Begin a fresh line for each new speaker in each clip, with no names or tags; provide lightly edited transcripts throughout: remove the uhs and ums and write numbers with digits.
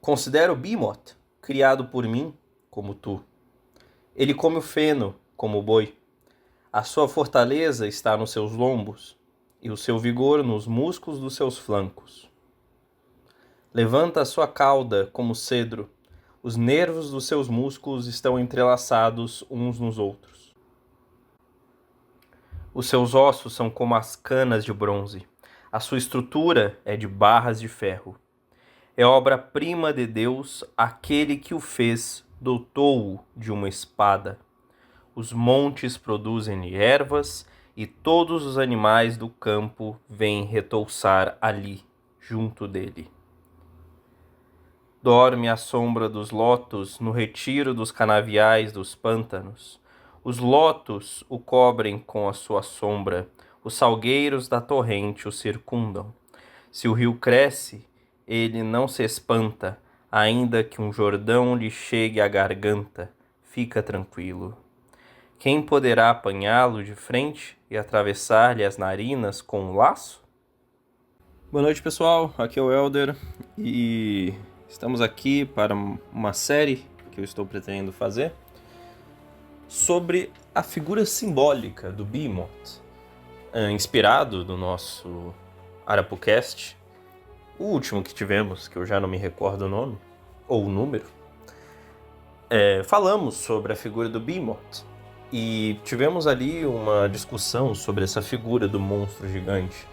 Considero Behemoth, criado por mim, como tu. Ele come o feno, como o boi. A sua fortaleza está nos seus lombos, e o seu vigor nos músculos dos seus flancos. Levanta a sua cauda como cedro, os nervos dos seus músculos estão entrelaçados uns nos outros. Os seus ossos são como as canas de bronze, a sua estrutura é de barras de ferro. É obra-prima de Deus, aquele que o fez, dotou-o de uma espada. Os montes produzem ervas, e todos os animais do campo vêm retouçar ali, junto dele. Dorme à sombra dos lotos, no retiro dos canaviais dos pântanos. Os lotos o cobrem com a sua sombra, os salgueiros da torrente o circundam. Se o rio cresce, ele não se espanta, ainda que um Jordão lhe chegue à garganta, fica tranquilo. Quem poderá apanhá-lo de frente e atravessar-lhe as narinas com um laço? Boa noite, pessoal. Aqui é o Elder e estamos aqui para uma série que eu estou pretendendo fazer sobre a figura simbólica do Behemoth, inspirado do nosso Arapucast, o último que tivemos, que eu já não me recordo o nome ou o número. Falamos sobre a figura do Behemoth e tivemos ali uma discussão sobre essa figura do monstro gigante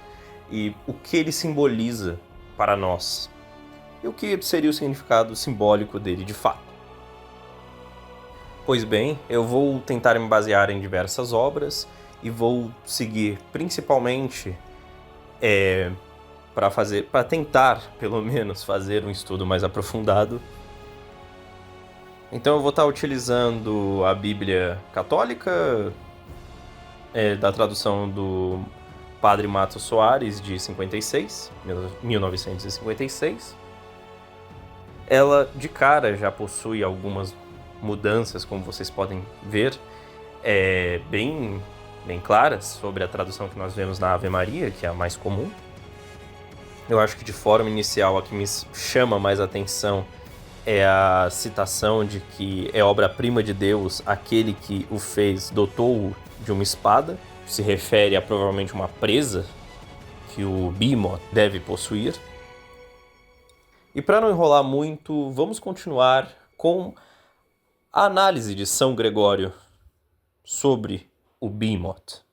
e o que ele simboliza para nós e o que seria o significado simbólico dele de fato. Pois bem, eu vou tentar me basear em diversas obras e vou seguir principalmente para tentar, pelo menos, fazer um estudo mais aprofundado. Então eu vou estar utilizando a Bíblia Católica, da tradução do Padre Matos Soares, de 1956. Ela, de cara, já possui algumas mudanças, como vocês podem ver, bem claras sobre a tradução que nós vemos na Ave Maria, que é a mais comum. Eu acho que de forma inicial a que me chama mais atenção é a citação de que é obra-prima de Deus, aquele que o fez, dotou-o de uma espada. Se refere a provavelmente uma presa que o Behemoth deve possuir. E para não enrolar muito, vamos continuar com a análise de São Gregório sobre o Behemoth.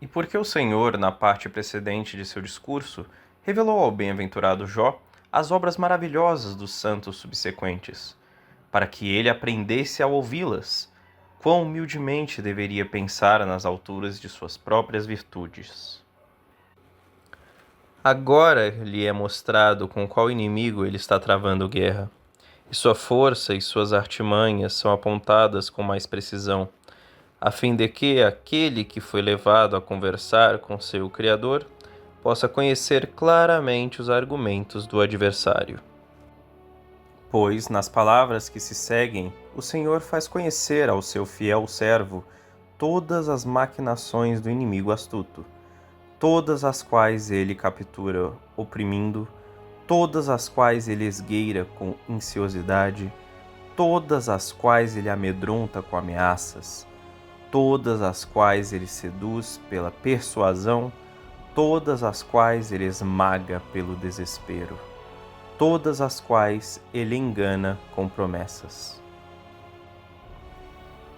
E porque o Senhor, na parte precedente de seu discurso, revelou ao bem-aventurado Jó as obras maravilhosas dos santos subsequentes, para que ele aprendesse a ouvi-las, quão humildemente deveria pensar nas alturas de suas próprias virtudes. Agora lhe é mostrado com qual inimigo ele está travando guerra, e sua força e suas artimanhas são apontadas com mais precisão, a fim de que aquele que foi levado a conversar com seu Criador possa conhecer claramente os argumentos do adversário. Pois, nas palavras que se seguem, o Senhor faz conhecer ao seu fiel servo todas as maquinações do inimigo astuto, todas as quais ele captura oprimindo, todas as quais ele esgueira com inciosidade, todas as quais ele amedronta com ameaças, todas as quais ele seduz pela persuasão, todas as quais ele esmaga pelo desespero, todas as quais ele engana com promessas.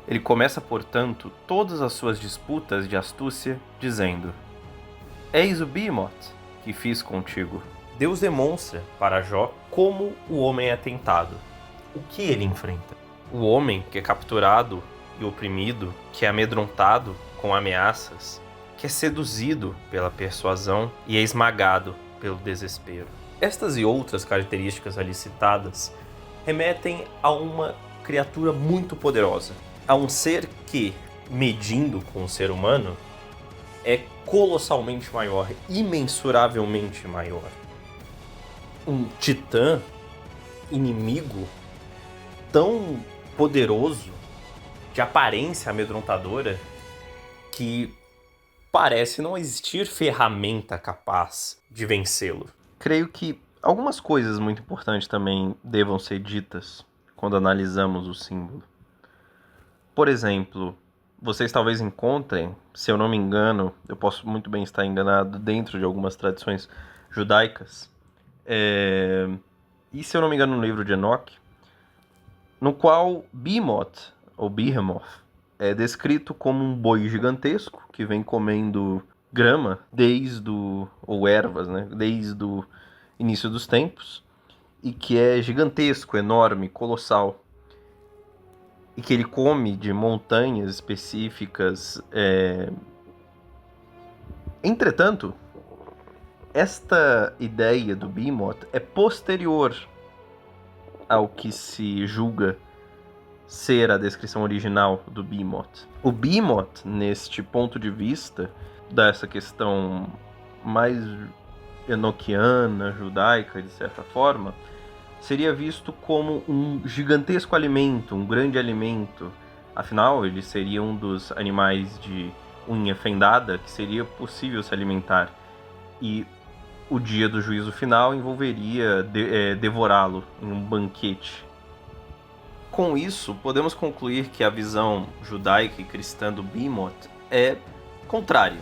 Ele começa, portanto, todas as suas disputas de astúcia, dizendo: Eis o Behemoth que fiz contigo. Deus demonstra para Jó como o homem é tentado, o que ele enfrenta. O homem que é capturado e oprimido, que é amedrontado com ameaças, que é seduzido pela persuasão e é esmagado pelo desespero. Estas e outras características ali citadas remetem a uma criatura muito poderosa, a um ser que, medindo com o ser humano, é colossalmente maior, imensuravelmente maior. Um titã inimigo tão poderoso, de aparência amedrontadora, que parece não existir ferramenta capaz de vencê-lo. Creio que Algumas coisas muito importantes também devam ser ditas quando analisamos o símbolo. Por exemplo, vocês talvez encontrem, se eu não me engano, eu posso muito bem estar enganado, dentro de algumas tradições judaicas, e se eu não me engano no livro de Enoque, no qual Behemoth, ou Behemoth, é descrito como um boi gigantesco que vem comendo grama ou ervas, né, desde o início dos tempos, e que é gigantesco, enorme, colossal, e que ele come de montanhas específicas. Entretanto, esta ideia do Behemoth é posterior ao que se julga ser a descrição original do Behemoth. O Behemoth, neste ponto de vista, dessa questão mais enoquiana, judaica, de certa forma, seria visto como um gigantesco alimento, um grande alimento. Afinal, ele seria um dos animais de unha fendada que seria possível se alimentar. E o dia do juízo final envolveria devorá-lo em um banquete. Com isso, podemos concluir que a visão judaica e cristã do Behemoth é contrária.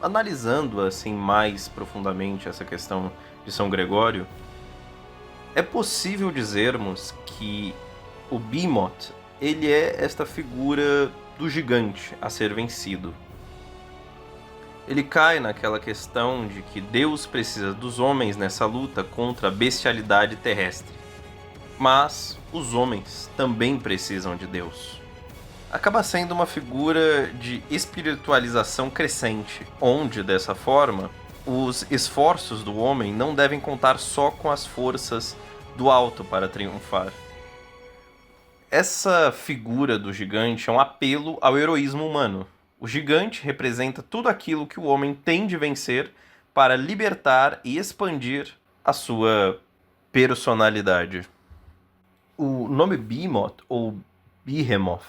Analisando assim mais profundamente essa questão de São Gregório, é possível dizermos que o Behemoth, ele é esta figura do gigante a ser vencido. Ele cai naquela questão de que Deus precisa dos homens nessa luta contra a bestialidade terrestre. Mas os homens também precisam de Deus. Acaba sendo uma figura de espiritualização crescente, onde, dessa forma, os esforços do homem não devem contar só com as forças do alto para triunfar. Essa figura do gigante é um apelo ao heroísmo humano. O gigante representa tudo aquilo que o homem tem de vencer para libertar e expandir a sua personalidade. O nome Behemoth, ou Behemoth,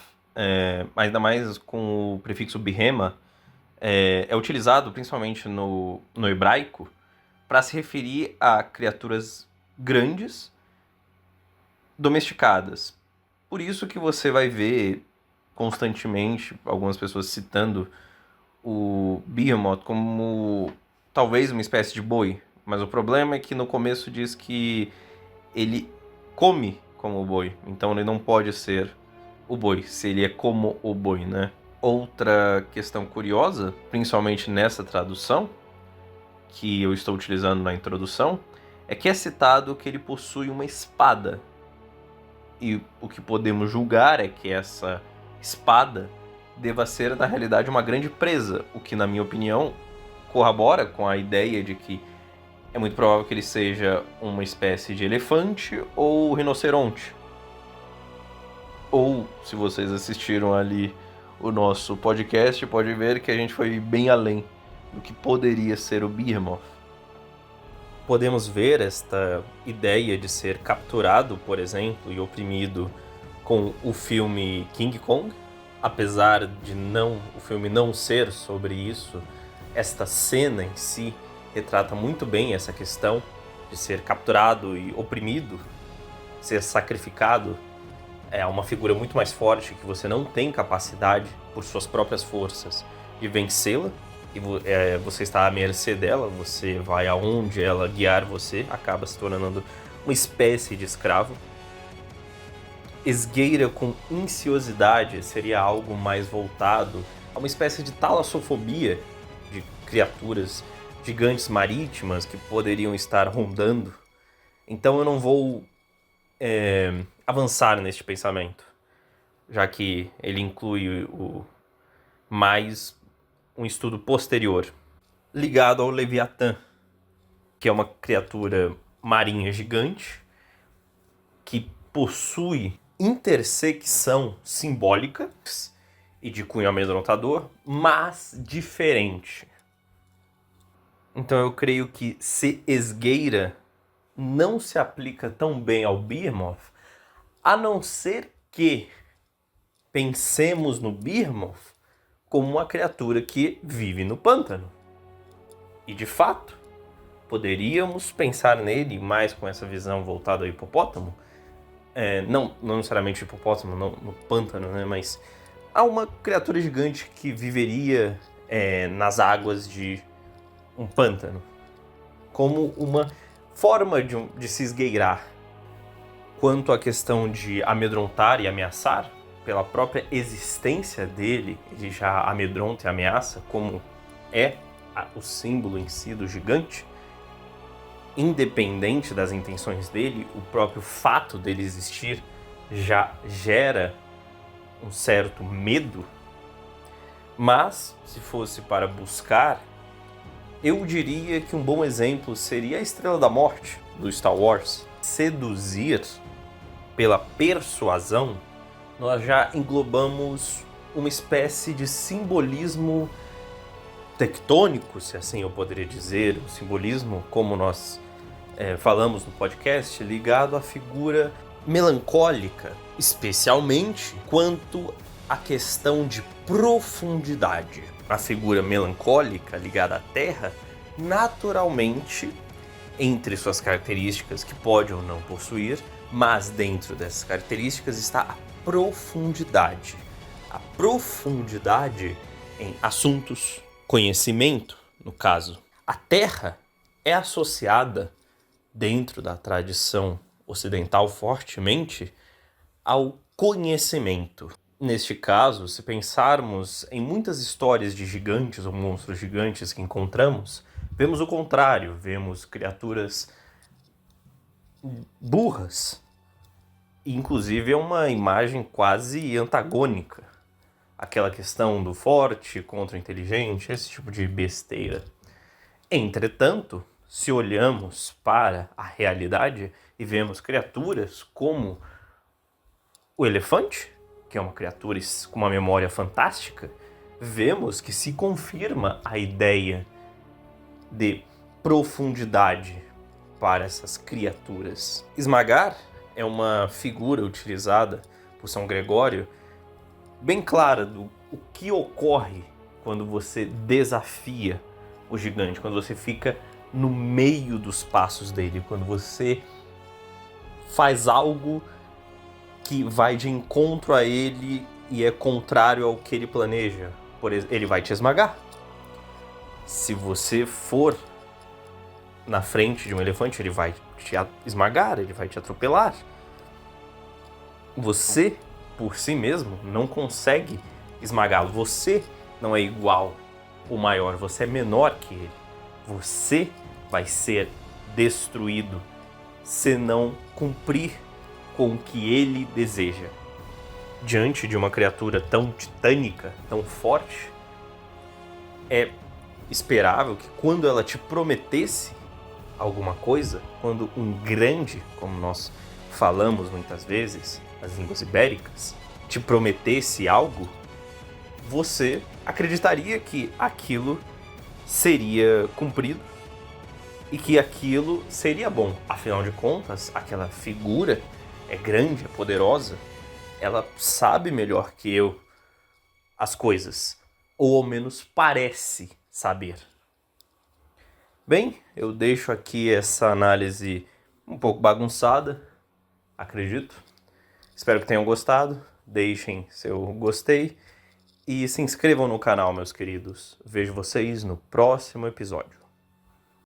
ainda mais com o prefixo Behema, é utilizado principalmente no hebraico para se referir a criaturas grandes, domesticadas. Por isso que você vai ver constantemente algumas pessoas citando o Behemoth como talvez uma espécie de boi, mas o problema é que no começo diz que ele come como o boi, então ele não pode ser o boi, se ele é como o boi, né? Outra questão curiosa, principalmente nessa tradução, que eu estou utilizando na introdução, é que é citado que ele possui uma espada. E o que podemos julgar é que essa espada deva ser, na realidade, uma grande presa, o que, na minha opinião, corrobora com a ideia de que é muito provável que ele seja uma espécie de elefante ou rinoceronte. Ou, se vocês assistiram ali o nosso podcast, pode ver que a gente foi bem além do que poderia ser o Behemoth. Podemos ver esta ideia de ser capturado, por exemplo, e oprimido com o filme King Kong. Apesar de o filme não ser sobre isso, esta cena em si retrata muito bem essa questão de ser capturado e oprimido, ser sacrificado a uma figura muito mais forte que você não tem capacidade, por suas próprias forças, de vencê-la. E você está à mercê dela, você vai aonde ela guiar você, acaba se tornando uma espécie de escravo. Esgueira com ansiosidade seria algo mais voltado a uma espécie de talassofobia de criaturas gigantes marítimas que poderiam estar rondando. Então eu não vou avançar neste pensamento, já que ele inclui mais um estudo posterior, ligado ao Leviatã, que é uma criatura marinha gigante que possui intersecção simbólica e de cunho amedrontador, mas diferente. Então eu creio que se esgueira não se aplica tão bem ao Behemoth, a não ser que pensemos no Behemoth como uma criatura que vive no pântano. E de fato, Poderíamos pensar nele mais com essa visão voltada ao hipopótamo. Não necessariamente o hipopótamo, no pântano, né? Mas há uma criatura gigante que viveria nas águas de um pântano, como uma forma de se esgueirar. Quanto à questão de amedrontar e ameaçar, pela própria existência dele, ele já amedronta e ameaça, como é o símbolo em si do gigante. Independente das intenções dele, o próprio fato dele existir já gera um certo medo. Mas, se fosse para buscar, eu diria que um bom exemplo seria a Estrela da Morte, do Star Wars. Seduzir pela persuasão, nós já englobamos uma espécie de simbolismo tectônico, se assim eu poderia dizer, um simbolismo, como nós falamos no podcast, ligado à figura melancólica, especialmente quanto à questão de profundidade. A figura melancólica ligada à Terra, naturalmente, entre suas características que pode ou não possuir, mas dentro dessas características está a profundidade. A profundidade em assuntos, conhecimento, no caso. A Terra é associada, dentro da tradição ocidental fortemente, ao conhecimento. Neste caso, se pensarmos em muitas histórias de gigantes ou monstros gigantes que encontramos, vemos o contrário, vemos criaturas burras. Inclusive é uma imagem quase antagônica. Aquela questão do forte contra o inteligente, esse tipo de besteira. Entretanto, se olhamos para a realidade e vemos criaturas como o elefante, que é uma criatura com uma memória fantástica, vemos que se confirma a ideia de profundidade para essas criaturas. Esmagar é uma figura utilizada por São Gregório bem clara do o que ocorre quando você desafia o gigante, quando você fica no meio dos passos dele, quando você faz algo que vai de encontro a ele e é contrário ao que ele planeja. Por exemplo, ele vai te esmagar. Se você for na frente de um elefante, ele vai te esmagar, ele vai te atropelar. Você, por si mesmo, não consegue esmagá-lo. Você não é igual ou maior, você é menor que ele. Você vai ser destruído se não cumprir com o que ele deseja. Diante de uma criatura tão titânica, tão forte, é esperável que quando ela te prometesse alguma coisa, quando um grande, como nós falamos muitas vezes, nas línguas ibéricas, te prometesse algo, você acreditaria que aquilo seria cumprido e que aquilo seria bom. Afinal de contas, aquela figura é grande, é poderosa, ela sabe melhor que eu as coisas, ou ao menos parece saber. Bem, eu deixo aqui essa análise um pouco bagunçada, acredito. Espero que tenham gostado, deixem seu gostei e se inscrevam no canal, meus queridos. Vejo vocês no próximo episódio.